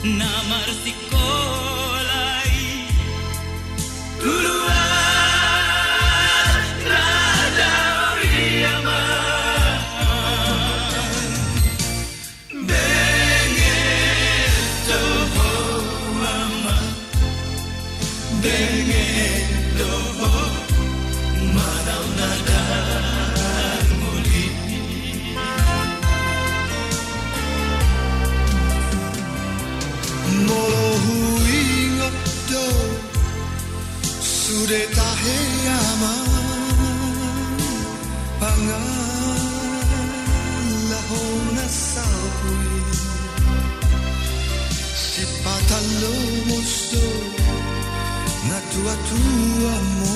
Namar sikolay tuluan radaw iyaman Bengel toho mama Bengel toho manaw na dan muli Molo huingot do sudah tahe aman pangalahon na sawi si patalo musto na tua-tua mo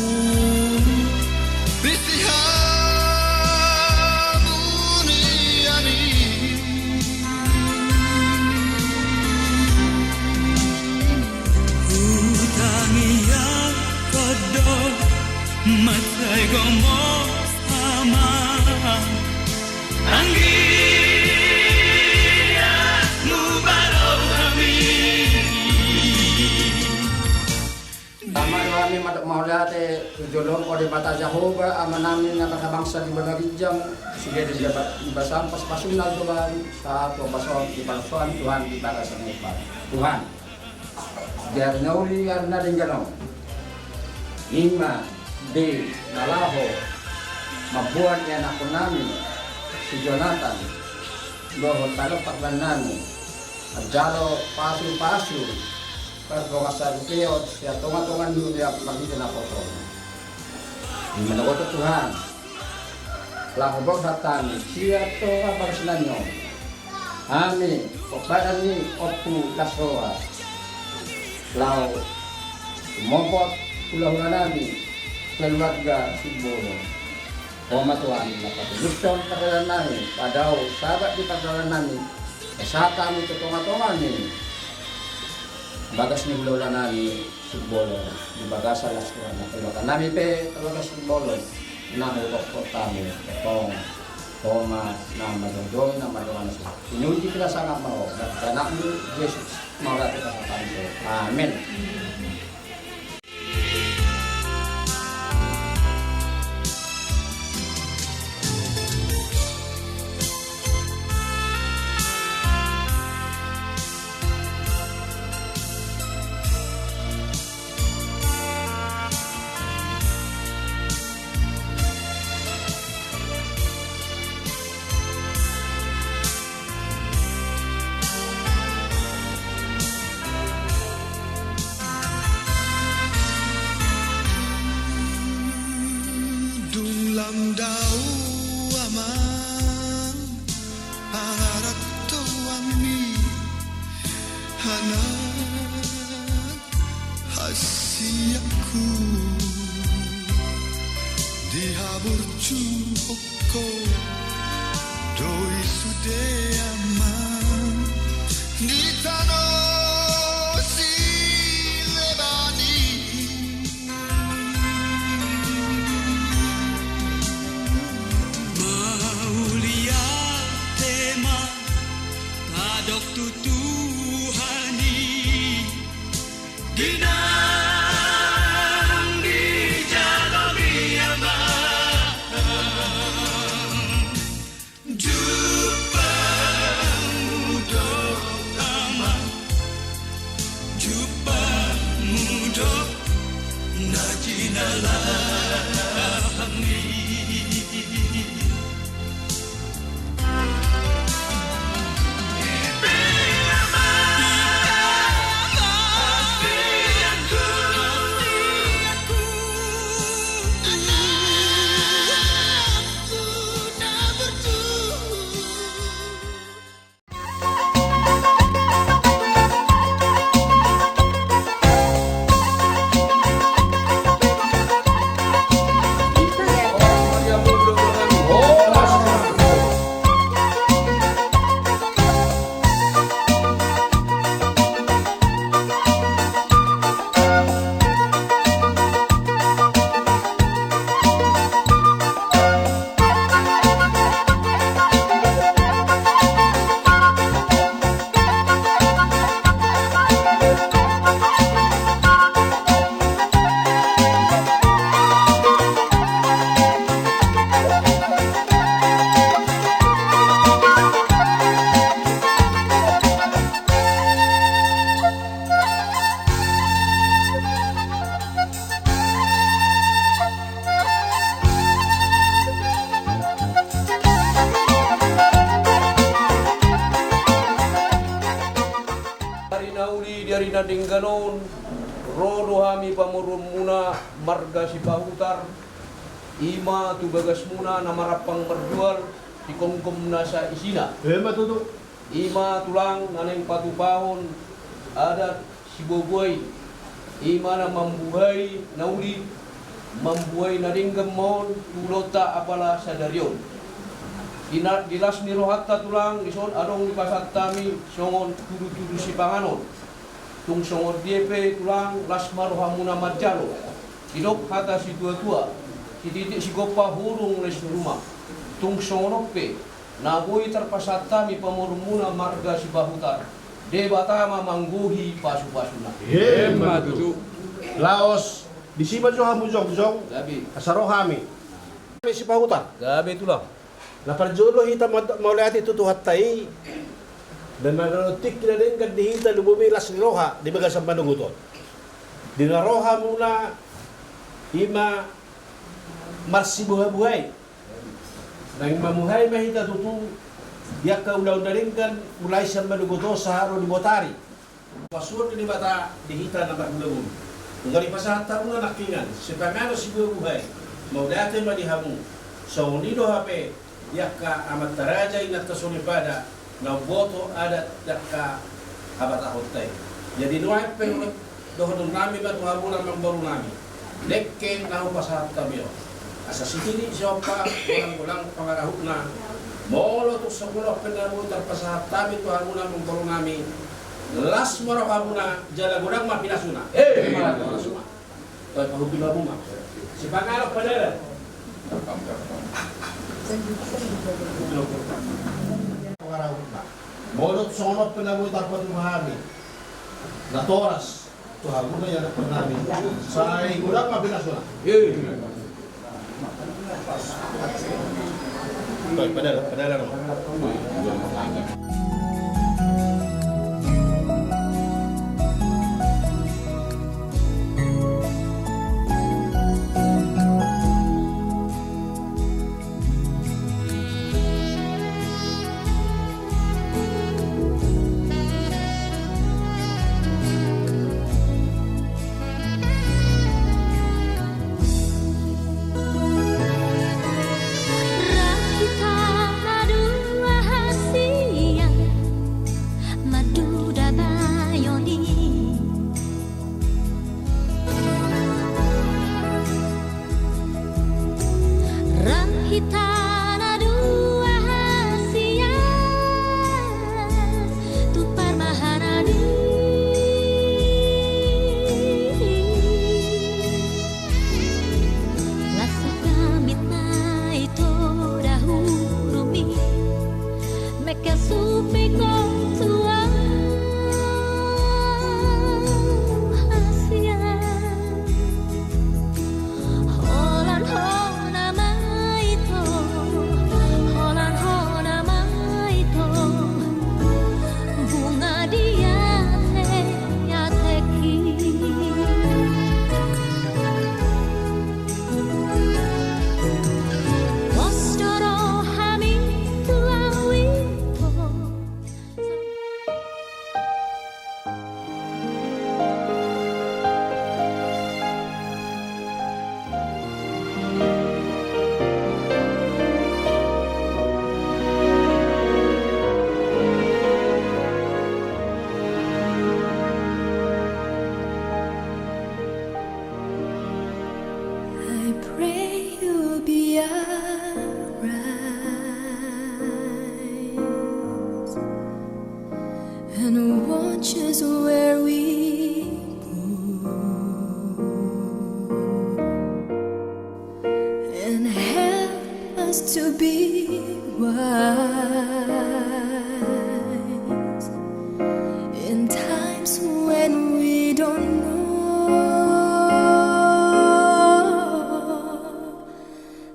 Matay gomo sama Anggia mubaraw kami Tama kami mau lihat jolong kode bata Jehovah amanamin na bangsa di Balarijang sige di basampas pasunal Tuhan satu pason di palsuan Tuhan di barasan Tuhan biar nauli karena dinggalaw Ima di Nalaho mabuan yan ako namin si Jonathan doon talo paglanani at jalo pasu-pasu pero kasarupiyot siya tunga-tungan dulu niya pagkita na po di managot Tuhan lakobog hatan siya to kaparasinan nyo amin pagbadan ni Opu Lasroa lao sumopot pulau namin keluarga Simbolo Tuhan napatulustong pagdalan namin padaw sabat di pagdalan namin sa kami tutunga-tunga ni bagas ni lola namin Simbolo di bagas alas ko na keluarga namin pe keluarga Simbolo na mutokot kami itong Thomas na madodong na madungan sa inuji kita sangat mau dan anak ni Yesus mau rati ka sa kanto amen. Lamdau aman pangarap to ami hanak hasiaku dihabur cuhoko doi sude aman di tanah Tutuhani dinang di jalan iyaman jumpa mudok aman jumpa mudok najinalahani na dingganon, rodo hami pamurum muna marga si Pahutar, ima tubagas muna na marapang marjual, ikomkom na sa isina. Matuto. Ima tulang naneng patupahon, adat si Boboy, ima na mambuhay na uli, mambuhay na dinggamon, tulota apala sa daryon. Dilas ni rohatta tulang, ison adong ipasat tami, songon tudu-tudu si panganon. Tung songor diepe tulang lasma rohamuna madjalo. Idok hata si tua-tua. Si titik si gopa hurung les rumah. Tung songonope. Naboi terpasata mi pamurmuna marga si Bahutar. Debatama mangguhi pasu-pasuna. Matuto. Laos di siba jo hamu jong Gabi. asaro hami. Si Pahutar. Gabi tulang. Na parjolo hita maulati tutuhat tai. Dan nanotik na din kad dihita lubumilas ni Roha di baga sa manugutot. Dinaroha muna ima marsibuhay-buhay. Nang mamuhay mahita tutu yak ka ulaw na rin kan mulai sa manuguto sa haro ni Botari. Pasur ni bata dihita na magulabun. Kung gali pasahata mo na nakingan, si pangano si buhay, maudate malihamu. Sa unido hape, yak ka amat tarajay na tasunipada na boto adat ka abat ahot tayo. Jadi nuay pero doon nami ba tuha muna magbaru nami. Nekke na ho pasahat kami o. Asa sitili siya pa walang pangarahot na molo to sa kulok penamun tarpasahat kami tuha muna magbaru nami. Las mo ka muna jalagunang mapinasuna. Mapinasuna. Toy pahupin mo ma. Si pangarap padala. Pangarahot na. Molot sonot penamun tarpat mahami. Na toras. Tuhan muna yan ang namin. Sa gudang mapinasuna. Toy padala naman. Watches where we go and help us to be wise in times when we don't know.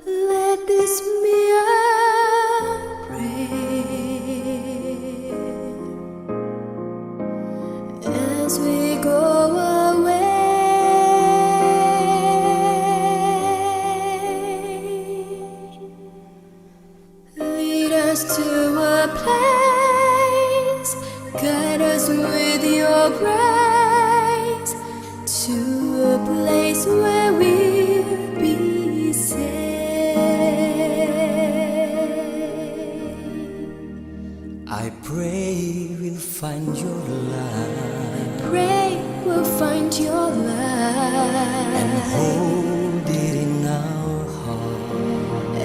Let this be our prayer as we go away. Lead us to a place, guide us with your grace. place where we'll be safe. I pray we'll find your light Pray we'll find your light and hold it in our heart.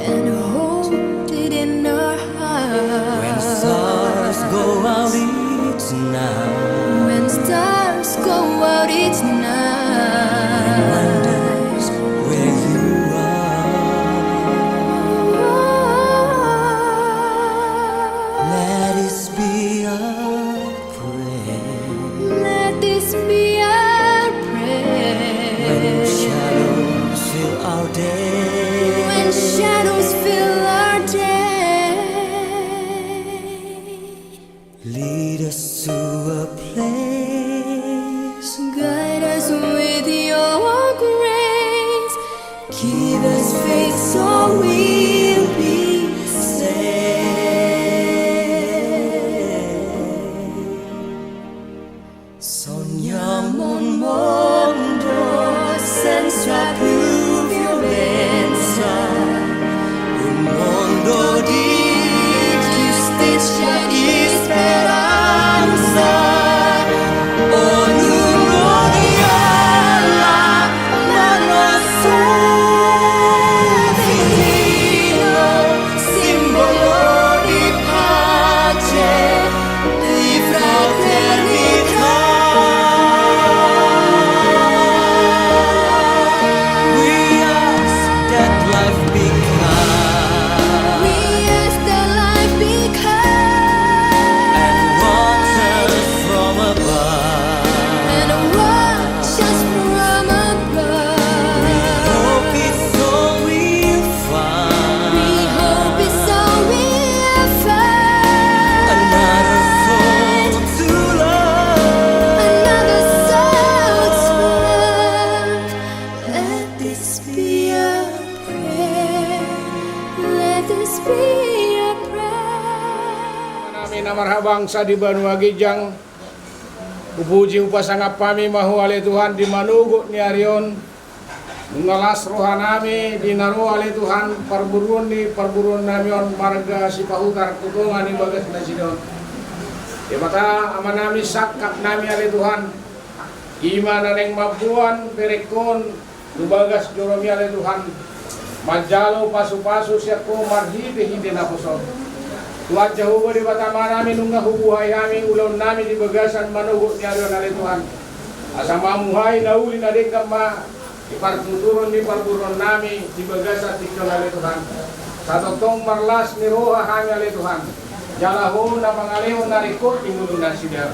and hold it in our heart. When stars go out each night, When stars go out each night, wonders where you are. Let this be our prayer. let this be our When prayer. shadows fill our day, When shadows fill our day, lead us to a place. guide us with your grace. Give us faith so we'll be saved. Sogniamo un mondo senza più violenza, un mondo di giustizia e speranza. ognuno diala la nostra Destino, simbolo di pace, di fraternità. We ask that life be kind We ask that life be kind and waters from above. and watch us from above. Hope it's all we'll We find. hope it's all we'll find. Another soul to love. Another soul to love. Let this be a prayer. Let this be a prayer. Namin na marhabangsa di Banua Gijang. Upuji upasangap kami mahu ale Tuhan di manugo ni Arion. Mengalas rohanami di naru ale Tuhan parburun namion marga si pahutar kutungan di bagas na sidon. Di mata amanami sakap nami ale Tuhan. Ima na neng mabuan perekon lubagas joromi ale Tuhan. Majalo pasu-pasu siya ko marhite-hite na puso. Tuhan Jehovah di batama namin nunggah hubuhay namin ulaw namin di bagasan manugo ni Arion ale Tuhan. Asa mamuhay na uli na din kama ipartuturon ni parburon namin di bagasan tikyon ale Tuhan. Sa totong marlas ni roha kami ale Tuhan. Jalaho na pangaliho na rikot di mundo na siya.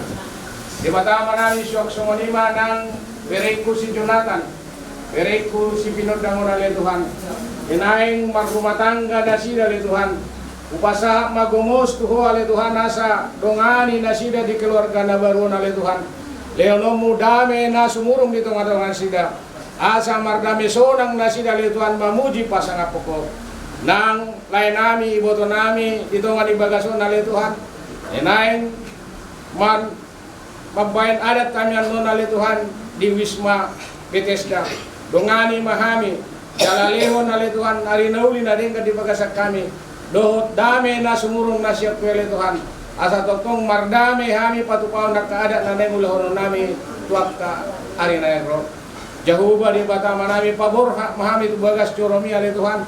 Di batama namin siyok sumonima ng Bereku si Jonathan. Bereku si Pinodamon ale Tuhan. Inaing marumatangga na sila ale Tuhan. Upasaha magumos tuho ale Tuhan nasa dongani na sida di keluarga na baru ale Tuhan. Leonomu dame na sumurong dito nga dengan sida. Asa mardame sonang na sida ale Tuhan mamuji pasang pokok. Nang lain nami iboto nami dito nga di bagason ale Tuhan. Enaing man mabayan adat kami anon ale Tuhan di Wisma Bethesda. Dongani mahami jalalehon ale Tuhan arinauli na din ka di bagasak kami. Dohot dame na sumurong na siya pwele Tuhan. Asa totong mardame hami patupaw na kaada na nengulahon nami tuak ka ari na negro. Jehovah di batama nami pabor mahami tu bagas coromi ale Tuhan.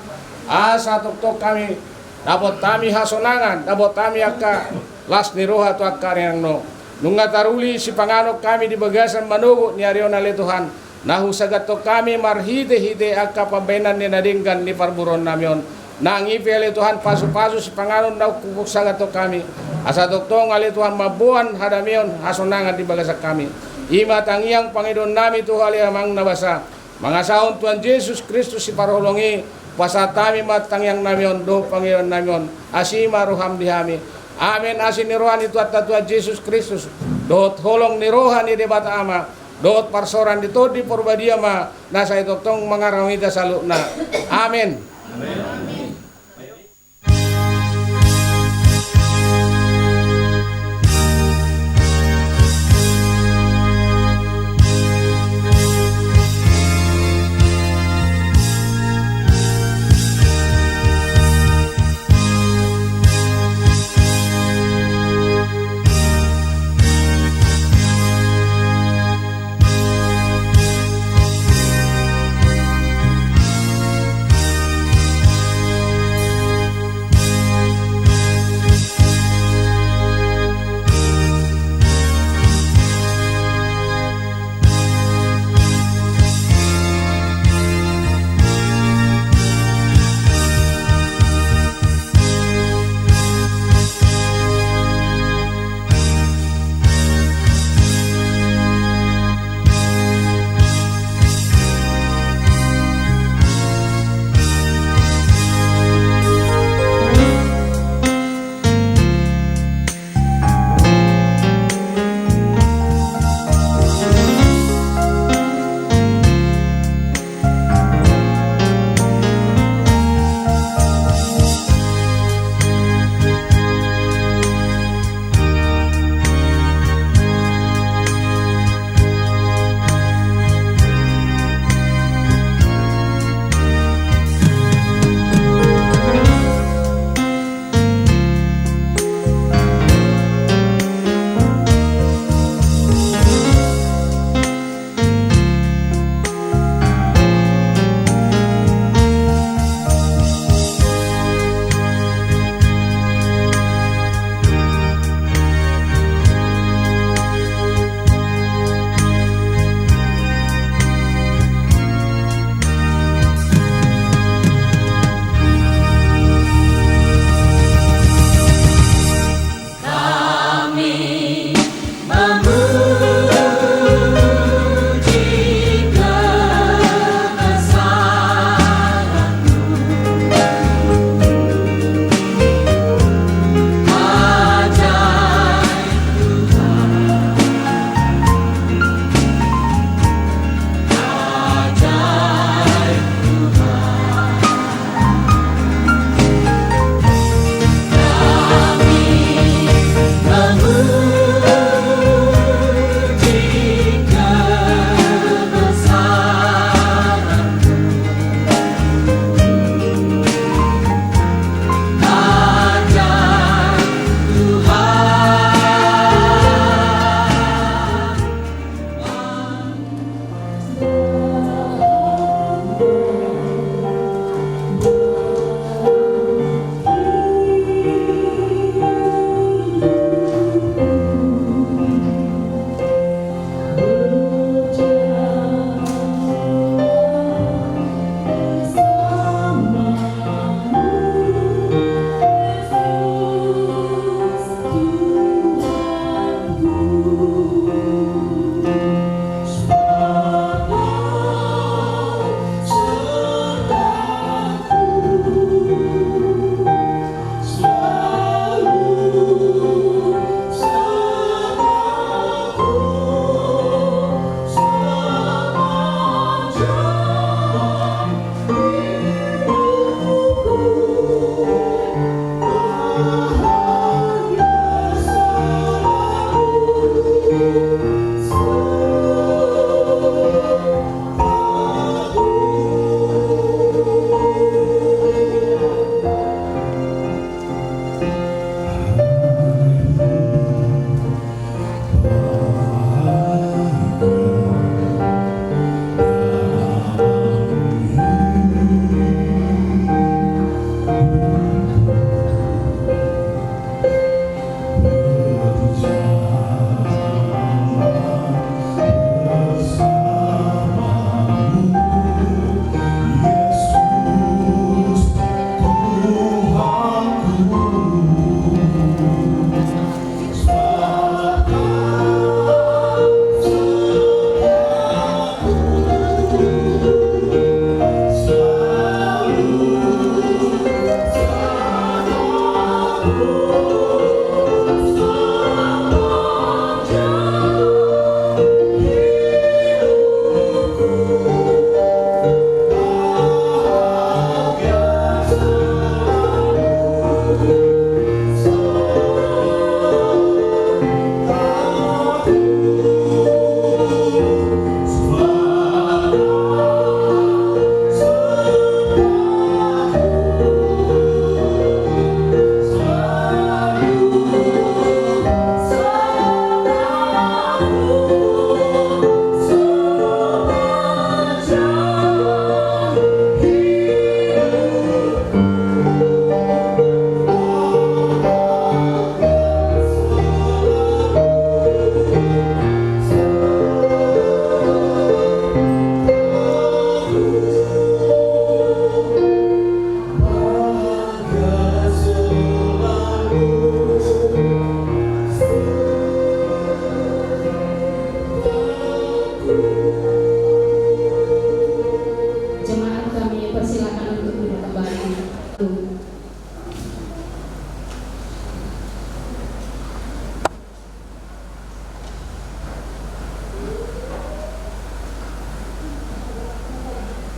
Asa tok kami dapat kami hasonangan, dapat kami akka las ni roha tuak ka rin no. Nunga taruli si panganok kami di bagasan manugo ni Arion ale Tuhan. Nahu sagat to kami marhite-hite akka pambenan ni nadinggan ni parburon namion. Nangipi ale Tuhan pasu-pasu si panganon daw kubuk sagat to kami. Asa doktong ale Tuhan mabuan hadamion hasonangan di bagasak kami. Ima tangiang Panginoon nami to ale amang nabasa. Mga saon Tuhan Jesus Kristus si parholongi pasatami matangiang namion do Panginoon namion. Asima ruham dihami. Amen asin ni rohan itu at Tuhan Jesus Kristus. Dot holong ni rohan ni debata ama. Dot parsoran dito di porbadia ma nasa itotong mga rawida salu na. Amen. Amen.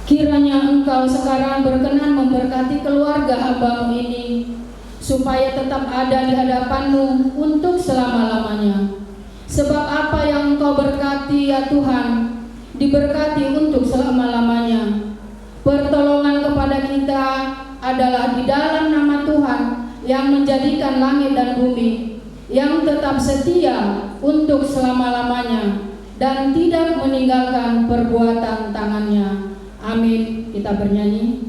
Kiranya Engkau sekarang berkenan memberkati keluarga hamba-Mu ini, supaya tetap ada di hadapan-Mu untuk selama-lamanya. Sebab apa yang Engkau berkati ya Tuhan, diberkati untuk selama-lamanya. Pertolongan kepada kita adalah di dalam nama Tuhan yang menjadikan langit dan bumi, yang tetap setia untuk selama-lamanya dan tidak meninggalkan perbuatan tangannya. Amin. Kita bernyanyi.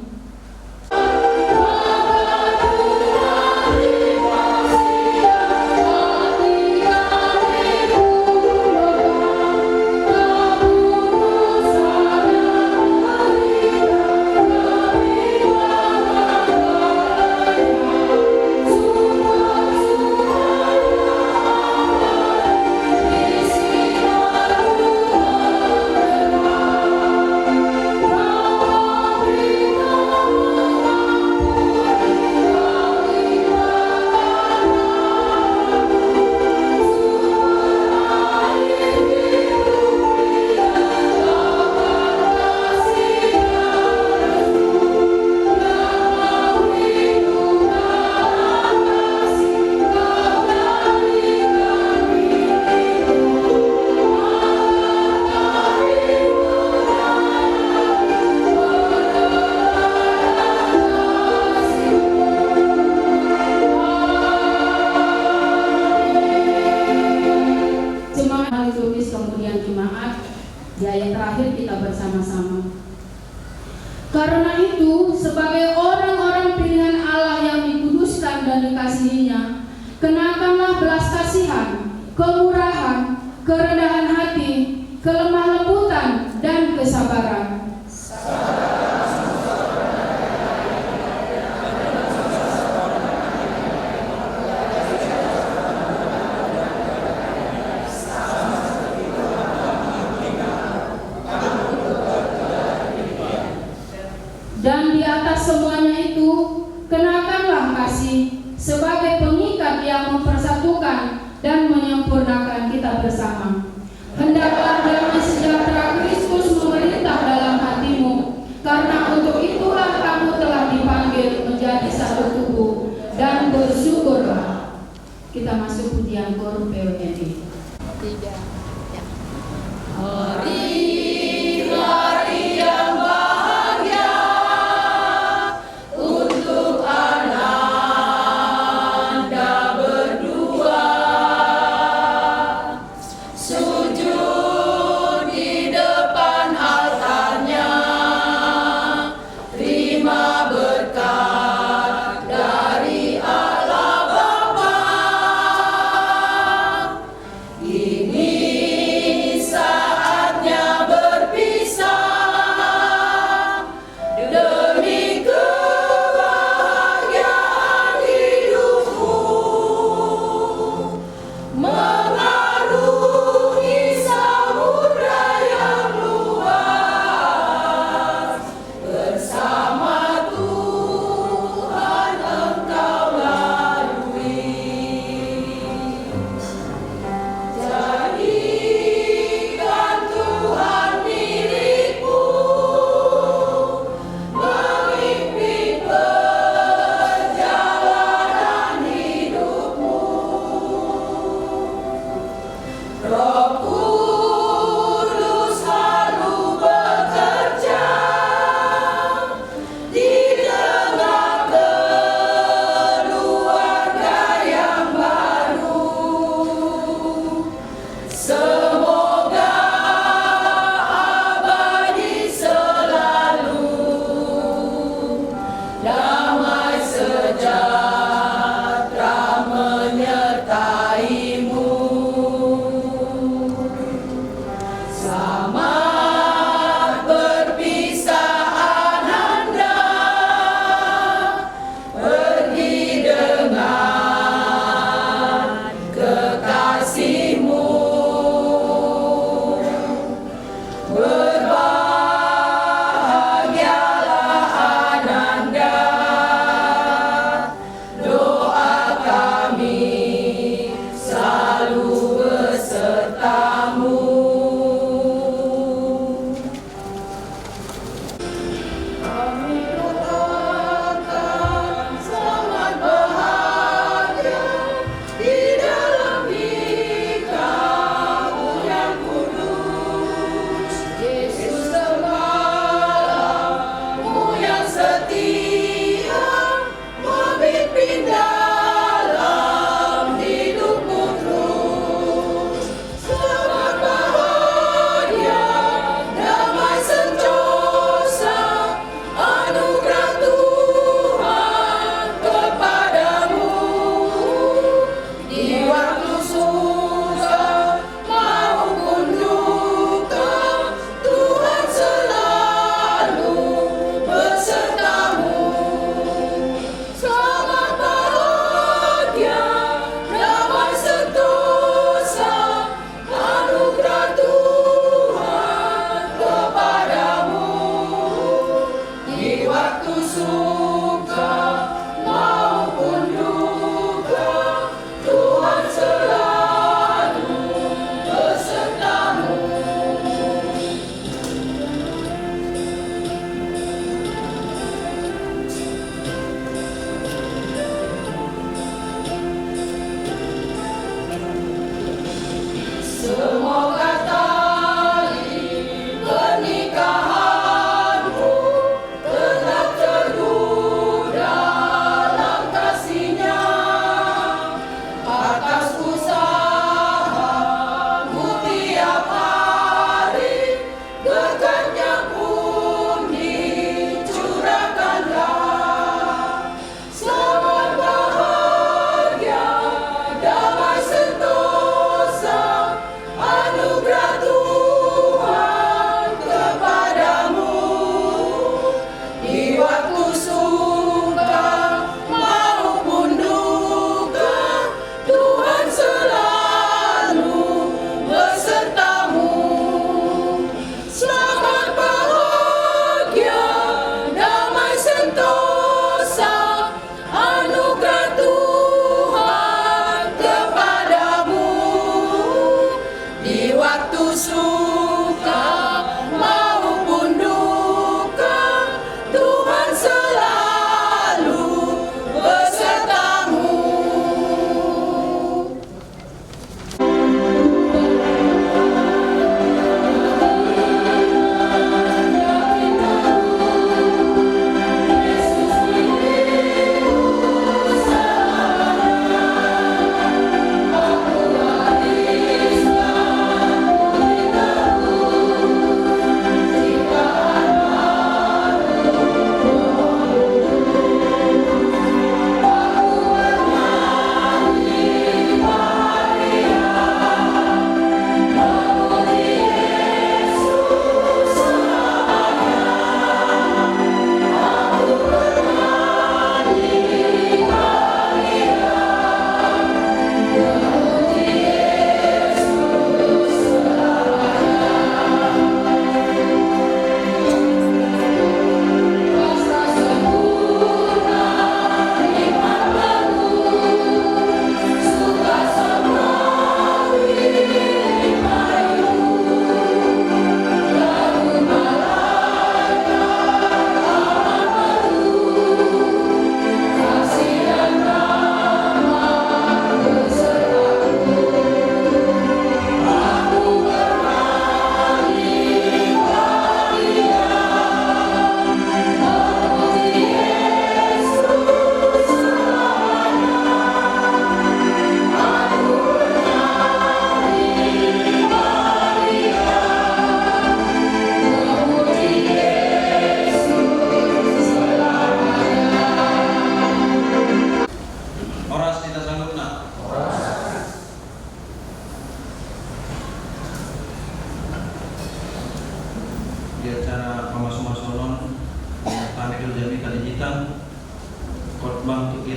Di ayat terakhir kita bersama-sama. Karena itu, sebagai orang-orang pilihan Allah yang dikuduskan dan dikasihinya, kenakanlah belas kasihan, kemurahan, kerendahan hati, kelemah lembutan, dan kesabaran. Dan di atas semuanya itu, kenakanlah kasih sebagai pengikat yang mempersatukan dan menyempurnakan kita bersama. Hendaklah damai sejahtera Kristus memerintah dalam hatimu, karena untuk itulah kamu telah dipanggil menjadi satu tubuh, dan bersyukurlah. Kita masuk pujian korum PWNI. 3. Ya. Hari yang bahagia untuk Ananda berdua, sujud di depan altarnya, terima berkat dari Allah Bapa. Ini saat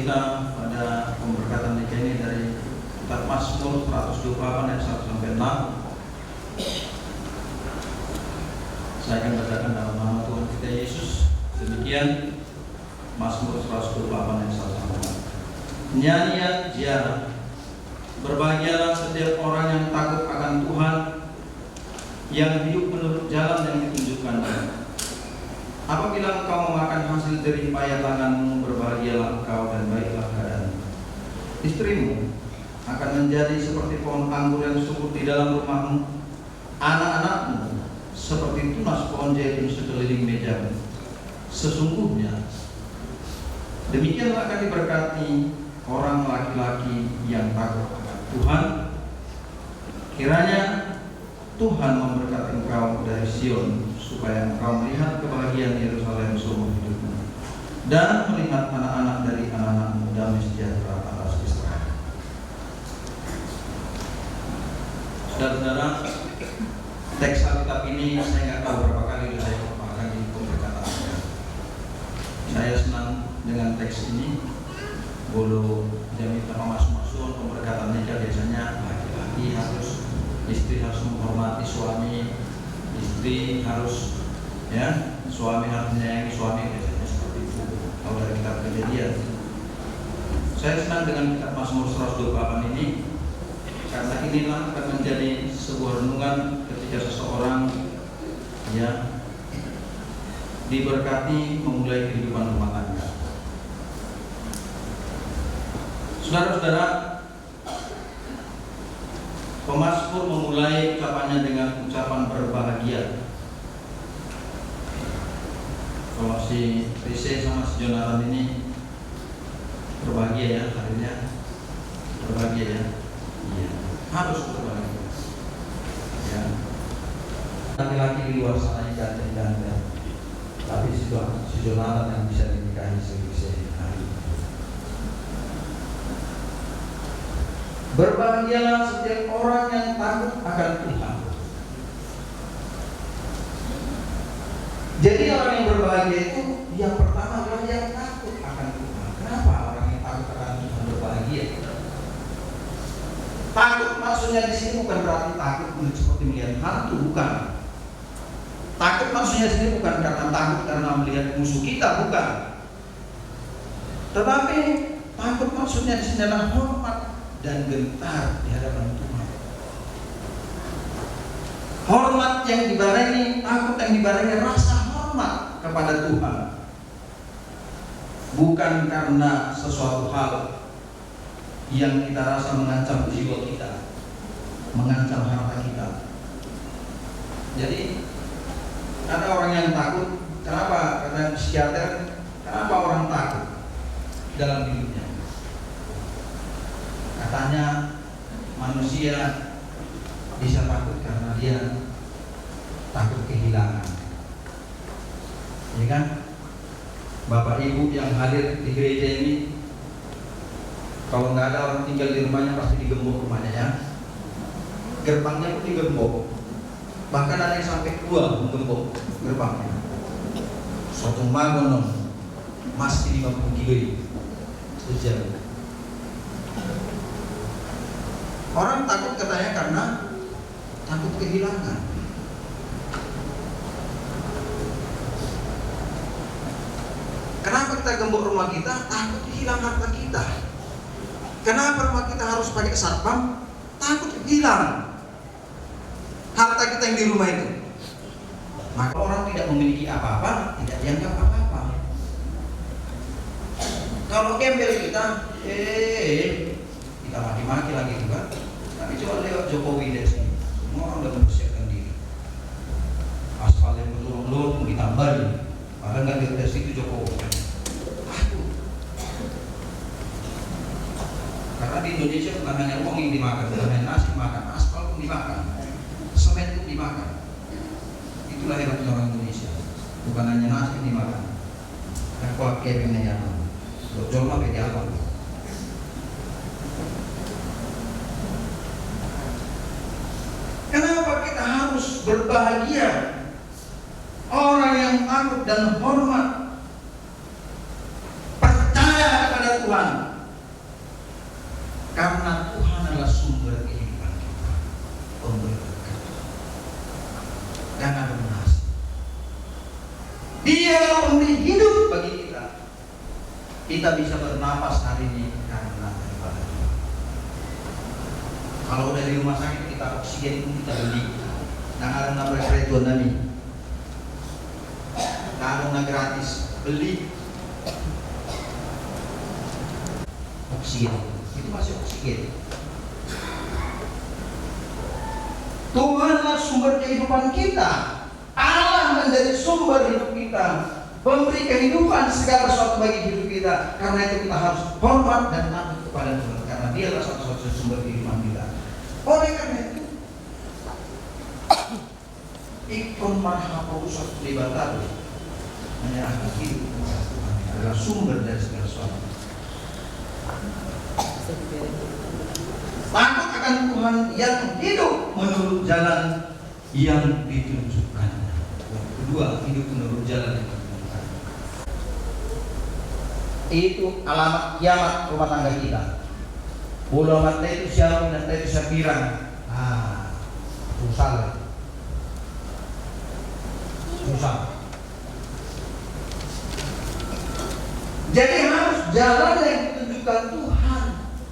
kita pada pemberkatan nikah ini dari kitab Mazmur 128 ayat 1 sampai 6. Saya akan bacakan dalam nama Tuhan kita Yesus. Demikian Mazmur 128 ayat 1 sampai 6. Nyanyian ziarah. Berbahagialah setiap orang yang takut akan Tuhan, yang hidup menurut jalan yang ditunjukkan-Nya. Apabila engkau memakan hasil jerih payah tanganmu, berbahagialah engkau dan baiklah keadaanmu. Istrimu akan menjadi seperti pohon anggur yang subur di dalam rumahmu, anak-anakmu seperti tunas pohon zaitun sekeliling mejamu. Sesungguhnya demikianlah akan diberkati orang laki-laki yang takut akan Tuhan. Kiranya Tuhan memberkati engkau dari Sion, supaya engkau melihat kebahagiaan Yerusalem seumur hidupmu, dan melihat anak-anak dari anak-anakmu damai sejahtera atas Israel. Saudara-saudara, teks Alkitab ini saya nggak tahu berapa kali saya paparkan di pemberkatan. Saya senang dengan teks ini. Bolo jami pertama masuk pemberkatan nikah biasanya laki-laki harus, istri harus menghormati suami, istri harus suami harus menyayangi suami, biasanya seperti itu. Kalau dari kitab Kejadian, saya senang dengan kitab Mazmur 128 ini karena inilah akan menjadi sebuah renungan ketika seseorang diberkati memulai kehidupan rumah tangga. Saudara-saudara, pemazmur memulai ucapannya dengan ucapan berbahagia. Kalau si Rise sama si Jonathan ini berbahagia ya harinya, berbahagia ya, iya harus berbahagia. Ya. Laki-laki di luar sana yang janda-janda, tapi si Jonathan yang bisa dinikahi sehari. Berbahagialah setiap orang yang takut akan Tuhan. Jadi orang yang berbahagia itu yang pertama adalah yang takut akan Tuhan. Kenapa orang yang takut akan Tuhan berbahagia? Takut maksudnya di sini bukan berarti takut seperti melihat hantu, bukan. Takut maksudnya di sini bukan karena takut karena melihat musuh kita, bukan. Tetapi takut maksudnya di sini adalah hormat dan gentar di hadapan Tuhan. Hormat yang dibarengi, takut yang dibarengi rasa hormat kepada Tuhan. Bukan karena sesuatu hal yang kita rasa mengancam jiwa kita, mengancam harta kita. Jadi ada orang yang takut, kenapa? Karena psikiater, kenapa orang takut dalam hidupnya? Katanya manusia bisa takut karena dia takut kehilangan, ya kan? Bapak ibu yang hadir di gereja ini, kalau nggak ada orang tinggal di rumahnya pasti digembok rumahnya ya. Gerbangnya pun digembok, bahkan ada yang sampai keluar menggembok gerbangnya. Suatu magonon masih 50 kilo sejam. Orang takut katanya karena takut kehilangan. Kenapa kita gembok rumah kita? Takut hilang harta kita. Kenapa rumah kita harus pakai satpam? Takut hilang harta kita yang di rumah itu. Maka orang tidak memiliki apa-apa, tidak dianggap apa-apa. Kalau gembel kita, kita maki-maki lagi juga. Tapi coba lewat Jokowi deh sini, semua orang udah mempersiapkan diri. Aspal yang berlurut-lurut ditambahin, padahal nggak dari situ Jokowi. Karena di Indonesia bukan hanya uang yang dimakan, bukan hanya nasi makan, aspal pun dimakan, semen pun dimakan. Itulah hebatnya orang Indonesia, bukan hanya nasi yang dimakan. Dan kuat kepingnya nyaman, jual mah beda apa? Kenapa kita harus berbahagia? Orang yang takut dan hormat, percaya kepada Tuhan Tuhan. Karena Tuhan adalah sumber kehidupan kita, pemberi berkat. Jangan menasih. Dia memberi hidup bagi kita. Kita bisa bernapas hari ini karena daripada Tuhan. Kalau dari rumah sakit kita oksigen pun kita beli. Nang ada itu nami. Kalau gratis beli oksigen. Itu masih oksigen. Tuhanlah sumber kehidupan kita. Allah menjadi sumber hidup kita, memberi kehidupan segala sesuatu bagi hidup kita. Karena itu kita harus hormat dan taat kepada Tuhan, karena Dia adalah satu-satunya sumber kehidupan kita. Oleh karena itu, ikon marhaba usah libatado menyerahkan hidup kepada Tuhan adalah sumber dari segala sesuatu. Takut akan Tuhan yang hidup menurut jalan yang ditunjukkan. Yang kedua, hidup menurut jalan yang ditunjukkan. Itu alamat kiamat rumah tangga kita. Ulamat itu siapa dan itu Syafira. Susah. Susah. Jadi harus jalan yang ditunjukkan Tuhan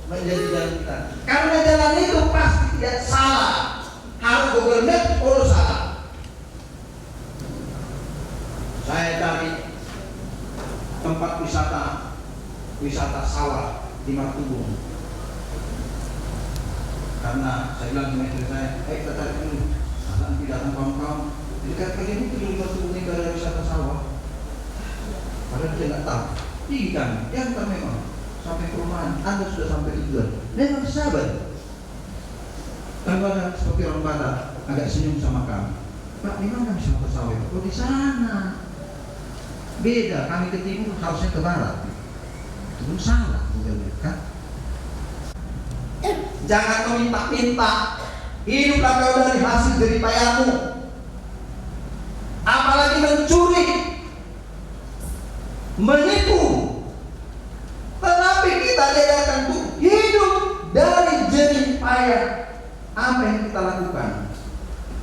menjadi jalan kita. Karena jalan itu pasti tidak salah. Harus gubernur kalau salah. Saya cari tempat wisata sawah di Matubung. Karena saya bilang sama istri saya, kita cari dulu. Nanti datang kawan-kawan. Dekat kali ini di Matubung ini ada wisata sawah. Padahal dia nggak tahu. Ikan, yang tak memang sampai ke perumahan, Anda sudah sampai tujuan. Memang sahabat. Kalau ada seperti orang Batak agak senyum sama kami. Pak, di mana bisa ke sawah? Oh, di sana. Beda, kami ke timur harusnya ke barat. Itu pun salah, kan? Jangan kau minta-minta. Hiduplah kau dari hasil jeripayamu. Apalagi mencuri, menipu. Tetapi kita diajarkan untuk hidup dari jerih payah. Apa yang kita lakukan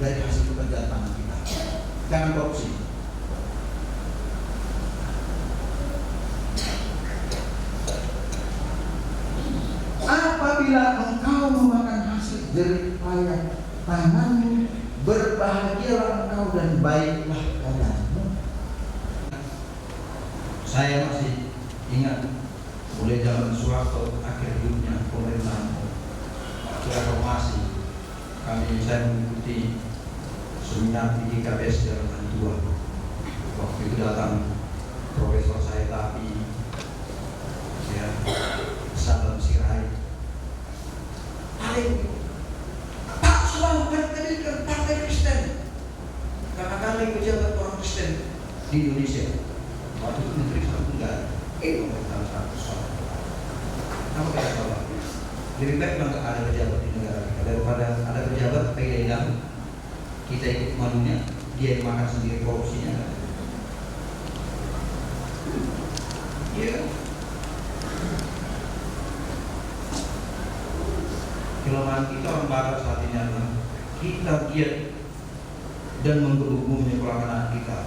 dari hasil pekerjaan tangan kita. Jangan korupsi. Apabila engkau memakan hasil jerih payah tanganmu, berbahagialah engkau dan baiklah keadaanmu. Saya masih ingat mulai zaman Soeharto akhir hidupnya pemerintahan reformasi. Saya mengikuti seminar di KBS Jalan 2. Waktu itu datang Profesor Said Tapi, ya, Salam Sirai. Pak selalu mengatakan Partai Kristen. Karena kami pejabat orang Kristen di Indonesia. Waktu itu Menteri Satu Negara. Pemerintah satu soal. Apa kata Bapak? Lebih baik memang ada pejabat di negara kita daripada ada pejabat pegang kita ikut malunya, dia yang makan sendiri korupsinya. Iya. Kelemahan kita orang Barat saat ini adalah kita giat dan menggebu-gebu menyekolahkan anak kita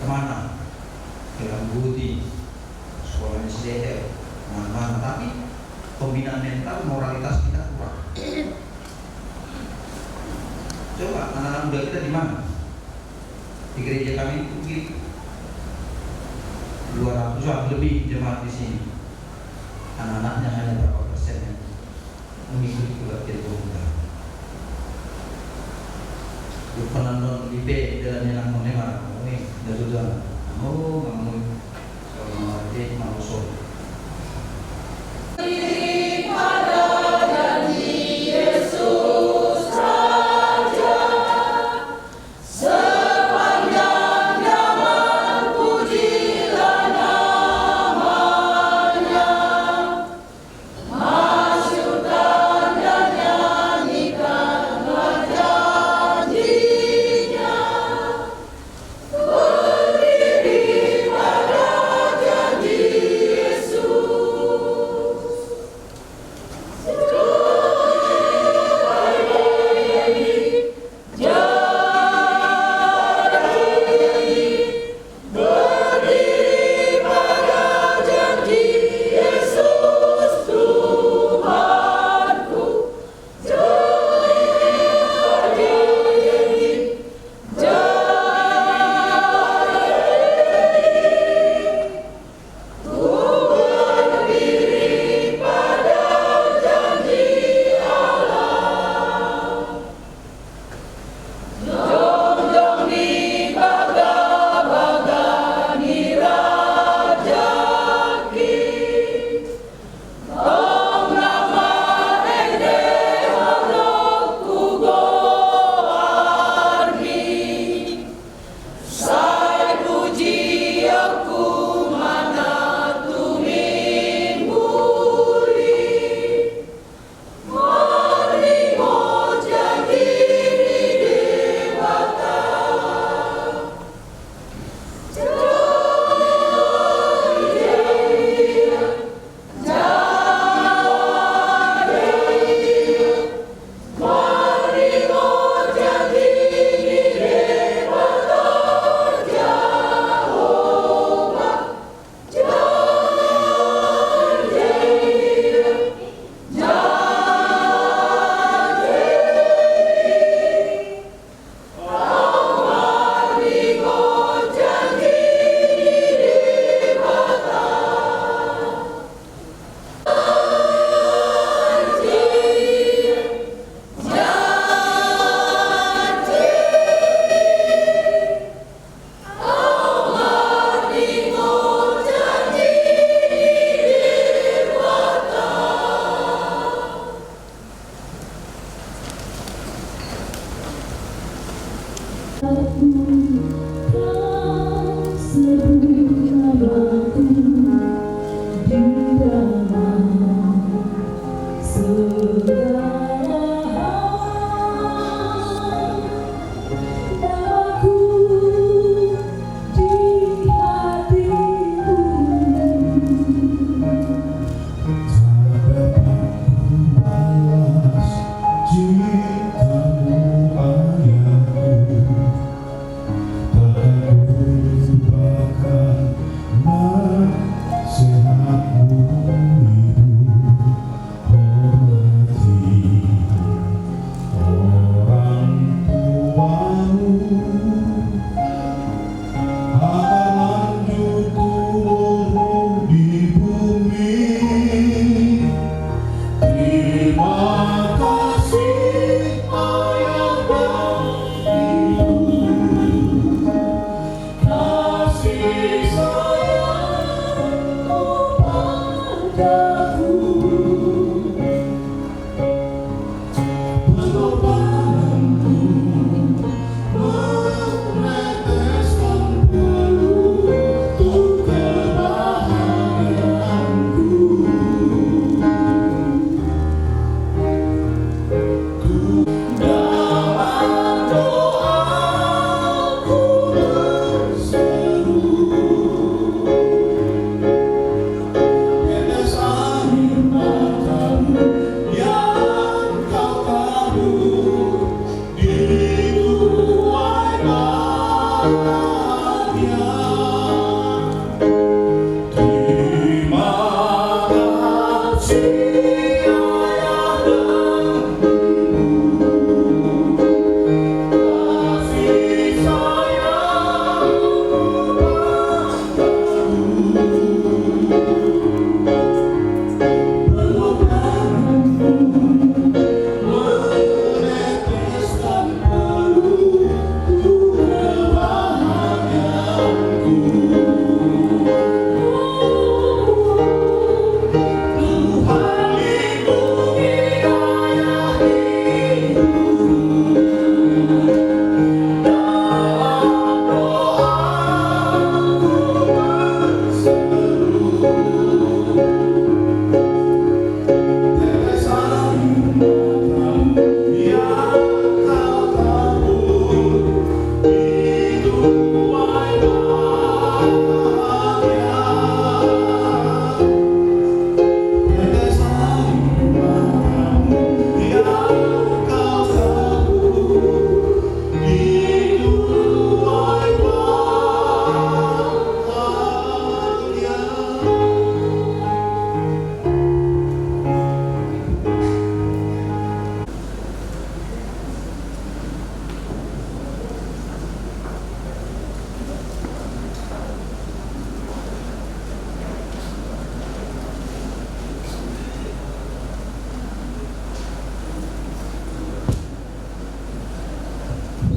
kemana? Ke Budi, sekolah SDR, mana-mana, tapi pembinaan mental, moralitas kita kurang. Coba anak-anak muda kita di mana? Di gereja kami itu 200 lebih jemaat di sini. Anak-anaknya hanya berapa persen yang mengikuti kebaktian pemuda. Penonton di B dalam yang mendengar, dah sudah, kamu kalau mau D mau sol. Berdiri pada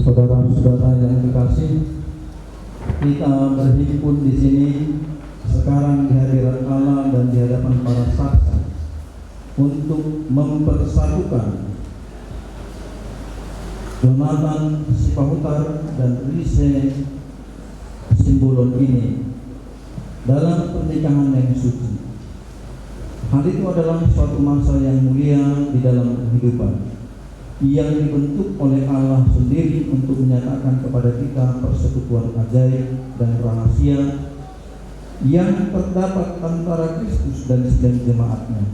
Saudara-saudara yang dikasih, kita berhimpun di sini sekarang di hadirat Allah dan di hadapan para saksi untuk mempersatukan Jonathan Sipahutar dan Lise Simbolon ini dalam pernikahan yang suci. Hal itu adalah suatu masa yang mulia di dalam kehidupan yang dibentuk oleh Allah sendiri untuk menyatakan kepada kita persekutuan ajaib dan rahasia yang terdapat antara Kristus dan sedang jemaatnya.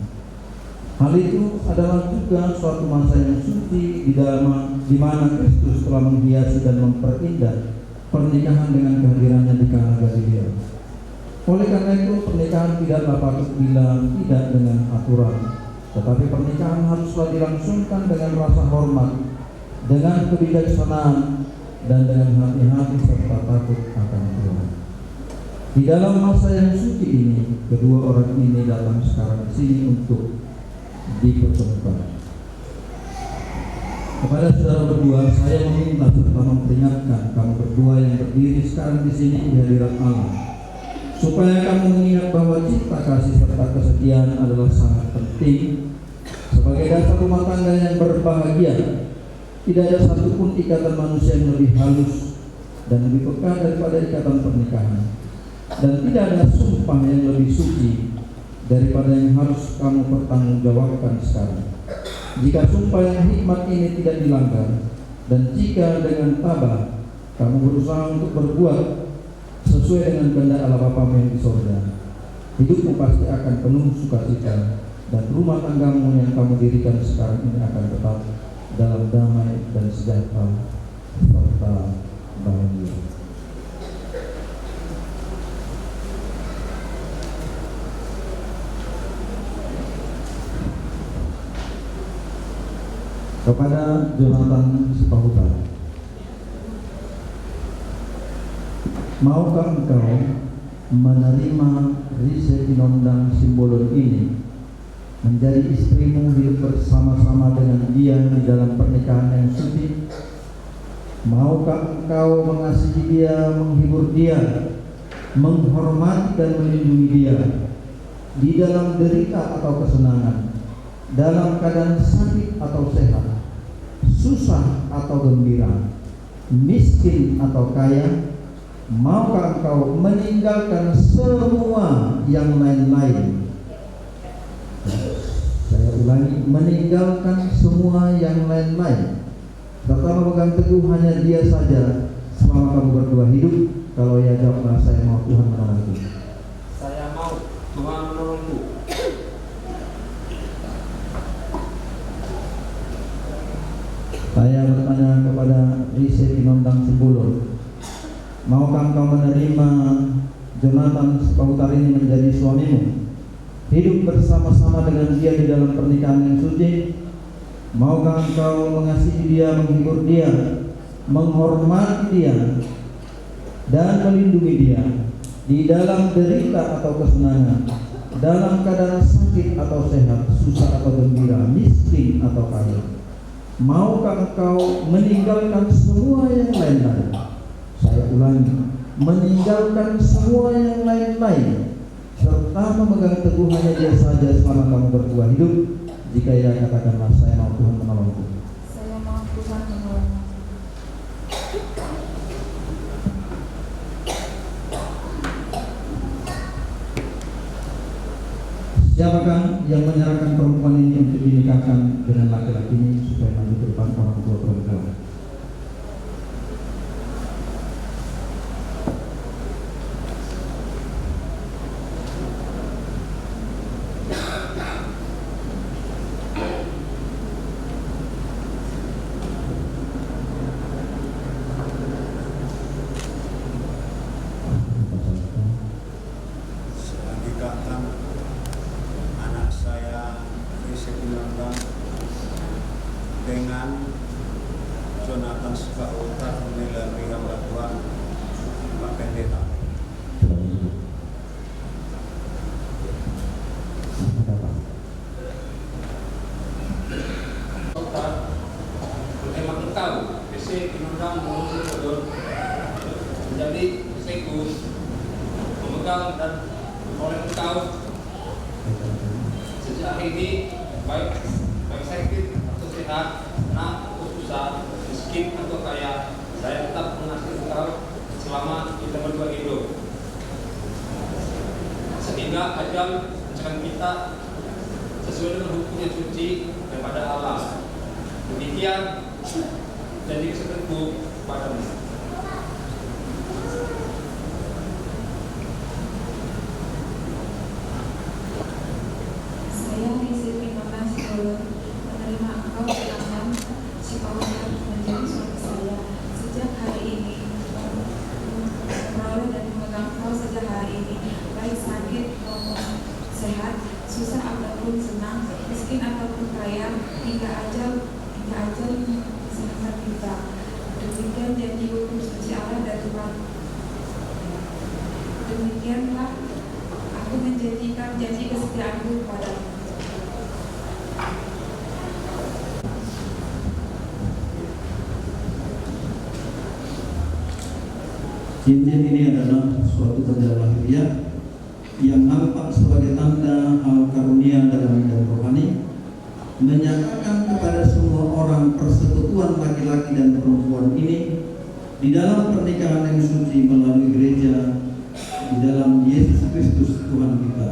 Hal itu adalah juga suatu masa yang suci di mana Kristus telah menghiasi dan memperindah pernikahan dengan kehadirannya di Kana Galilea. Oleh karena itu pernikahan tidaklah patut dibilang tidak dengan aturan, tetapi pernikahan haruslah dilangsungkan dengan rasa hormat, dengan kebijaksanaan, dan dengan hati-hati serta takut akan Tuhan. Di dalam masa yang suci ini, kedua orang ini datang sekarang di sini untuk dipertemukan. Kepada saudara berdua, saya meminta serta memperingatkan kamu berdua yang berdiri sekarang di sini di hadirat Allah, supaya kamu mengingat bahwa cinta kasih serta kesetiaan adalah sangat penting sebagai dasar rumah tangga yang berbahagia. Tidak ada satupun ikatan manusia yang lebih halus dan lebih peka daripada ikatan pernikahan, dan tidak ada sumpah yang lebih suci daripada yang harus kamu pertanggungjawabkan sekarang. Jika sumpah yang hikmat ini tidak dilanggar, dan jika dengan tabah kamu berusaha untuk berbuat sesuai dengan kehendak Allah Bapamu yang di sorga, hidupmu pasti akan penuh sukacita, dan rumah tanggamu yang kamu dirikan sekarang ini akan tetap dalam damai dan sejahtera serta bahagia. Kepada Jonathan Sipahutar, maukah engkau menerima Rise Kinondang Simbolon ini menjadi istrimu, hidup bersama-sama dengan dia di dalam pernikahan yang suci? Maukah engkau mengasihi dia, menghibur dia, menghormati dan melindungi dia di dalam derita atau kesenangan, dalam keadaan sakit atau sehat, susah atau gembira, miskin atau kaya? Maukah engkau meninggalkan semua yang lain-lain? Saya ulangi, meninggalkan semua yang lain-lain, serta memegang teguh hanya dia saja selama kamu berdua hidup? Kalau ya, jawablah, saya mau, Tuhan menolongku. Saya mau, Tuhan menolongku. Saya bertanya kepada Rise Kinondang Simbolon, maukah engkau menerima Jonathan Sipahutar ini menjadi suamimu, hidup bersama-sama dengan dia di dalam pernikahan yang suci? Maukah engkau mengasihi dia, menghibur dia, menghormati dia, dan melindungi dia di dalam derita atau kesenangan, dalam keadaan sakit atau sehat, susah atau gembira, miskin atau kaya? Maukah engkau meninggalkan semua yang lain-lain? Saya ulangi, meninggalkan semua yang lain-lain, serta memegang teguh hanya dia saja selama kamu berdua hidup? Jika ia, katakanlah, saya mau, Tuhan menolongku. Saya mau, Tuhan menolongku. Siapakah yang menyerahkan perempuan ini untuk dinikahkan dengan laki-laki ini supaya maju ke depan orang tua perempuan? Selanjutnya anak saya Rise Kinondang dengan Jonathan Sipahutar melalui hamba Tuhan Pak Pendeta. Memang engkau, Rise Kinondang menjadi istriku, memegang dan oleh engkau sejak hari ini, baik sakit atau sehat, senang atau susah, miskin atau kaya, saya tetap mengasihi engkau selama kita berdua hidup, sehingga ajal mencegah kita sesuai dengan hukum yang suci daripada Allah. Demikian janji kesetuju padamu. Saya Rise Kinondang Simbolon menerima engkau Jonathan Sipahutar menjadi suami saya sejak hari ini, memperoleh dan memegang engkau sejak hari ini, baik sakit maupun sehat, susah ataupun senang, miskin ataupun kaya, hingga ajal memisahkan kita. Demikian janji hukum suci Allah dan Tuhan. Demikianlah aku menjanjikan janji kesetiaanku padamu. Cincin ini adalah suatu benda lahiriah yang nampak sebagai tanda hal karunia dalam dan rohani, menyatakan kepada semua orang persekutuan laki-laki dan perempuan ini di dalam pernikahan yang suci melalui gereja di dalam Yesus Kristus Tuhan kita.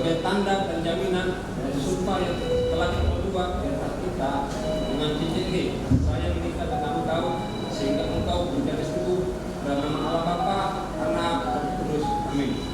sebagai tanda dan jaminan dari sumpah yang telah kita buat di atas kita dengan cincin ini. Saya menikah dengan engkau sehingga engkau menjadi sekutu dalam nama Allah Bapa, Anak, dan Roh Kudus. Amin.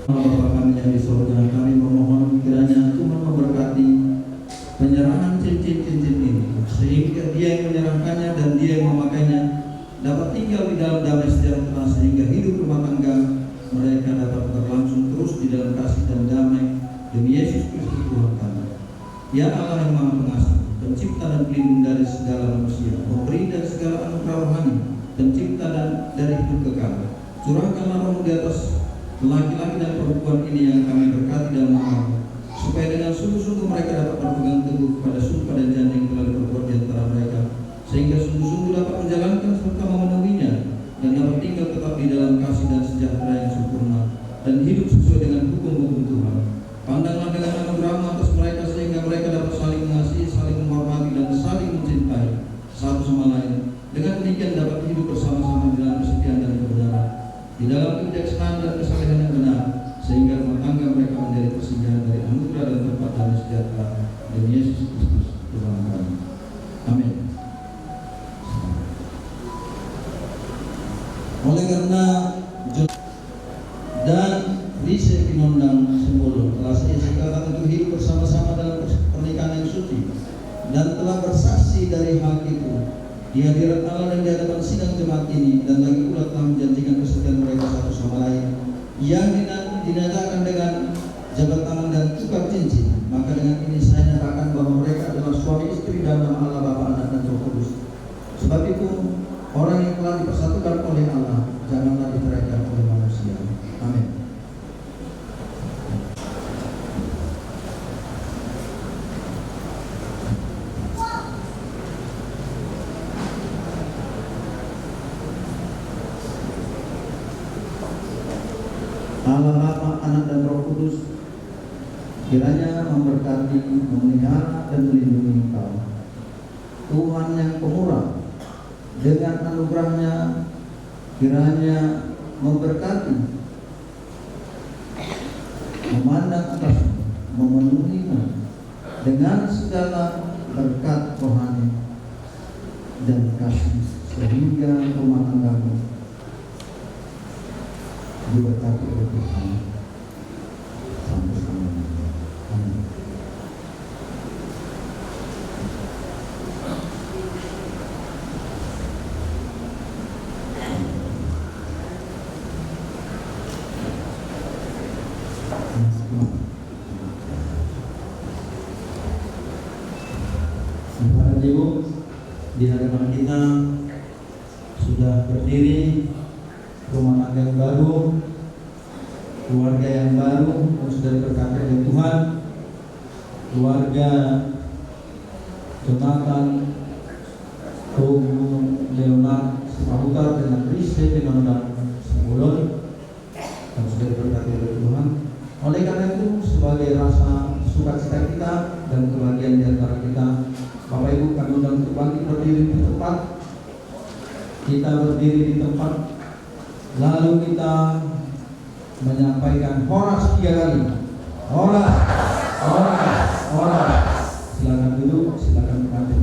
Bapa kami yang di surga, kami memohon kiranya Tuhan memberkati penyerahan cincin-cincin ini, sehingga Dia yang menyerahkannya dan Dia yang memakainya dapat tinggal di dalam damai sejahtera, sehingga hidup rumah tangga mereka dapat berlangsung terus di dalam kasih dan damai demi Yesus Kristus Tuhan kami. Ya Allah yang Maha Pengasih, Pencipta dan Pelindung dari segala manusia, Pemberi dari segala anugerah rohani, Pencipta dan dari hidup kekal, curahkanlah Roh-Mu di atas laki-laki dan perempuan ini yang kami berkati dalam nama, supaya dengan sungguh-sungguh mereka dapat berpegang teguh pada sumpah dan janji yang telah diperbuat di antara mereka, sehingga sungguh-sungguh dapat menjalankan serta memenuhinya dan dapat tinggal tetap di dalam kasih dan sejahtera yang sempurna dan hidup sesuai dengan hukum-hukum Tuhan. Pandanglah dengan anugerah-Mu atas mereka, sehingga mereka dapat saling mengasihi, saling menghormati dan saling mencintai satu sama lain. Dengan demikian dapat hidup bersama-sama di dalam kesetiaan dan kebenaran, di dalam kebijaksanaan dan kesalehan yang benar, sehingga rumah tangga mereka menjadi persinggahan dari anugerah dan tempat damai sejahtera demi Yesus Kristus Tuhan kami. Amin. Oleh karena dan Rise Pinondang Simbolon telah seikatan untuk hidup bersama-sama dalam pernikahan yang suci dan telah bersaksi dari hal itu di hadirat Allah dan di hadapan sidang jemaat ini, dan lagi pula telah menjanjikan kesetiaan mereka satu sama lain yang dinyatakan dengan jabat tangan dan tukar cincin. Maka dengan ini saya nyatakan bahwa mereka adalah suami istri dalam nama Allah Bapa, Anak, dan Roh Kudus. Sebab itu orang yang telah dipersatukan oleh Allah janganlah diceraikan oleh manusia. Amin. Allah Bapa, Anak, dan Roh Kudus kiranya memberkati, memelihara, dan melindungi engkau. Tuhan yang pemurah dengan anugerahnya kiranya memberkati, memandang atasmu, memenuhimu dengan segala berkat rohani dan kasih, sehingga rumah tanggamu diberkati oleh Tuhan sampai selamanya. Amin. Bapak Ibu, di hadapan kita sudah berdiri rumah tangga yang baru, keluarga yang baru yang sudah diberkati oleh Tuhan, keluarga Jonathan, Romo, Leonard, Sahutar, dengan Rise Pinondang Simbolon yang sudah diberkati oleh Tuhan. Oleh karena itu, sebagai rasa sukacita kita dan kebahagiaan di antara kita, Bapak Ibu kami undang untuk bangkit berdiri di tempat. Kita berdiri di tempat, lalu kita menyampaikan horas 3 kali. Horas, horas, horas. Silakan duduk, silakan mengambil